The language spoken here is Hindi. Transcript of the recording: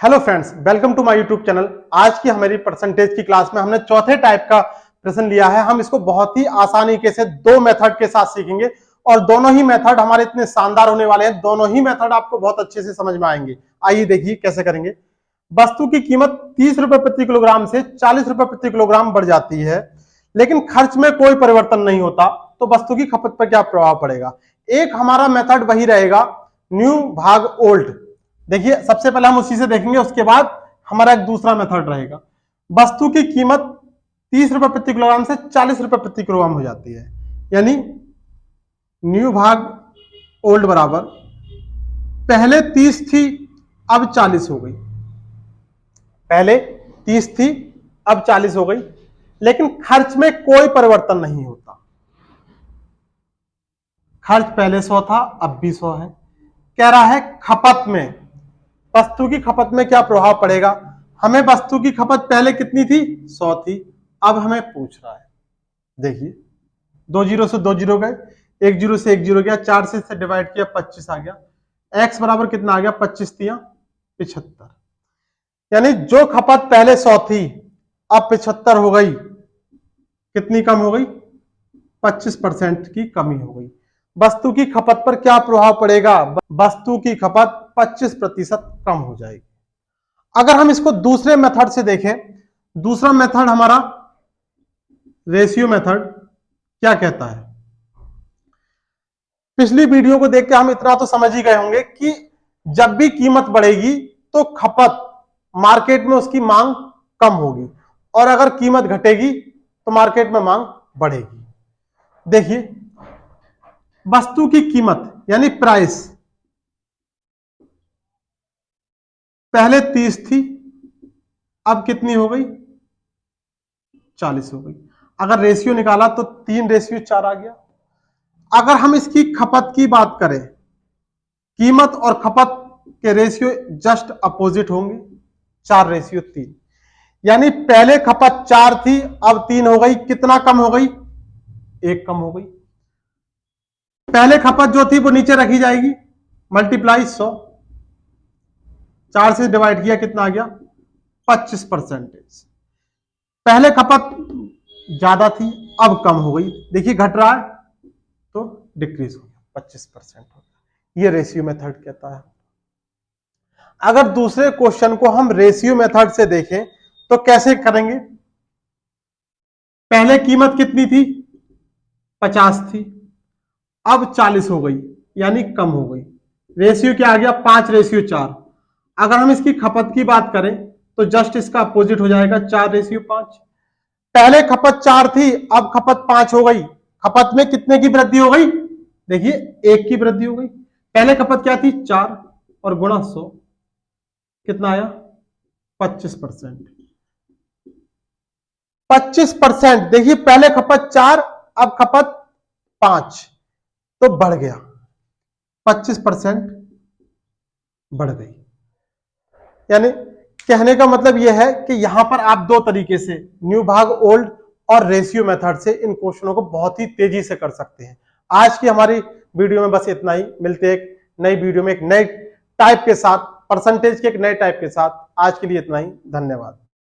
Hello friends, welcome to my YouTube channel. आज की हमारी परसेंटेज की क्लास में हमने चौथे टाइप का प्रश्न लिया है। हम इसको बहुत ही आसानी से दो मेथड के साथ सीखेंगे और दोनों ही मेथड हमारे इतने शानदार होने वाले हैं। दोनों ही मेथड आपको बहुत अच्छे से समझ में आएंगे। आइए देखिए कैसे करेंगे। वस्तु की कीमत 30 रुपए प्रति किलोग्राम से 40 रुपए प्रति किलोग्राम बढ़ जाती है, लेकिन खर्च में कोई परिवर्तन नहीं होता, तो वस्तु की खपत पर क्या प्रभाव पड़ेगा। एक हमारा मेथड वही रहेगा, न्यू भाग ओल्ड। देखिए सबसे पहले हम उसी से देखेंगे, उसके बाद हमारा एक दूसरा मेथड रहेगा। वस्तु की कीमत 30 रुपए प्रति किलोग्राम से 40 रुपए प्रति किलोग्राम हो जाती है, यानी न्यू भाग ओल्ड बराबर पहले 30 थी अब 40 हो गई। पहले 30 थी अब 40 हो गई, लेकिन खर्च में कोई परिवर्तन नहीं होता। खर्च पहले 100 था अब भी 100 है। कह रहा है खपत में, वस्तु की खपत में क्या प्रभाव पड़ेगा। हमें वस्तु की खपत पहले कितनी थी, 100 थी। अब हमें पूछ रहा है, देखिए 2 जीरो से 2 जीरो गए, 1 जीरो से 1 जीरो गया, 4 से डिवाइड किया 25 आ गया। x बराबर कितना आ गया, 25 तिया 75। यानी जो खपत पहले 100 थी अब 75 हो गई। कितनी कम हो गई, 25% की कमी हो गई। वस्तु की खपत पर क्या प्रभाव पड़ेगा, वस्तु की खपत 25% कम हो जाएगी। अगर हम इसको दूसरे मेथड से देखें, दूसरा मेथड हमारा रेशियो मेथड क्या कहता है। पिछली वीडियो को देख के हम इतना तो समझ ही गए होंगे कि जब भी कीमत बढ़ेगी तो खपत, मार्केट में उसकी मांग कम होगी, और अगर कीमत घटेगी तो मार्केट में मांग बढ़ेगी। देखिए वस्तु की कीमत यानी प्राइस पहले 30 थी अब कितनी हो गई, 40 हो गई। अगर रेशियो निकाला तो 3:4 आ गया। अगर हम इसकी खपत की बात करें, कीमत और खपत के रेशियो जस्ट अपोजिट होंगे, 4:3। यानी पहले खपत 4 थी अब 3 हो गई। कितना कम हो गई, 1 कम हो गई। पहले खपत जो थी वो नीचे रखी जाएगी, मल्टीप्लाई 100, 4 से डिवाइड किया कितना आ गया, 25%। पहले खपत ज्यादा थी अब कम हो गई। देखिए घट रहा है तो डिक्रीज हो गया, 25% हो गया। ये रेशियो मेथड कहता है। अगर दूसरे क्वेश्चन को हम रेशियो मेथड से देखें तो कैसे करेंगे। पहले कीमत कितनी थी, 50 थी अब 40 हो गई, यानी कम हो गई। रेशियो क्या आ गया, 5:4। अगर हम इसकी खपत की बात करें तो जस्ट इसका अपोजिट हो जाएगा, 4:5। पहले खपत 4 थी अब खपत 5 हो गई। खपत में कितने की वृद्धि हो गई, देखिए 1 की वृद्धि हो गई। पहले खपत क्या थी, 4 और गुणा 100 कितना आया, 25%। 25%। देखिए पहले खपत 4 अब खपत 5, तो बढ़ गया, 25% बढ़ गई। यानी कहने का मतलब यह है कि यहां पर आप दो तरीके से, न्यू भाग ओल्ड और रेशियो मेथड से, इन क्वेश्चनों को बहुत ही तेजी से कर सकते हैं। आज की हमारी वीडियो में बस इतना ही। मिलते हैं एक नई वीडियो में एक नए टाइप के साथ, परसेंटेज के एक नए टाइप के साथ। आज के लिए इतना ही, धन्यवाद।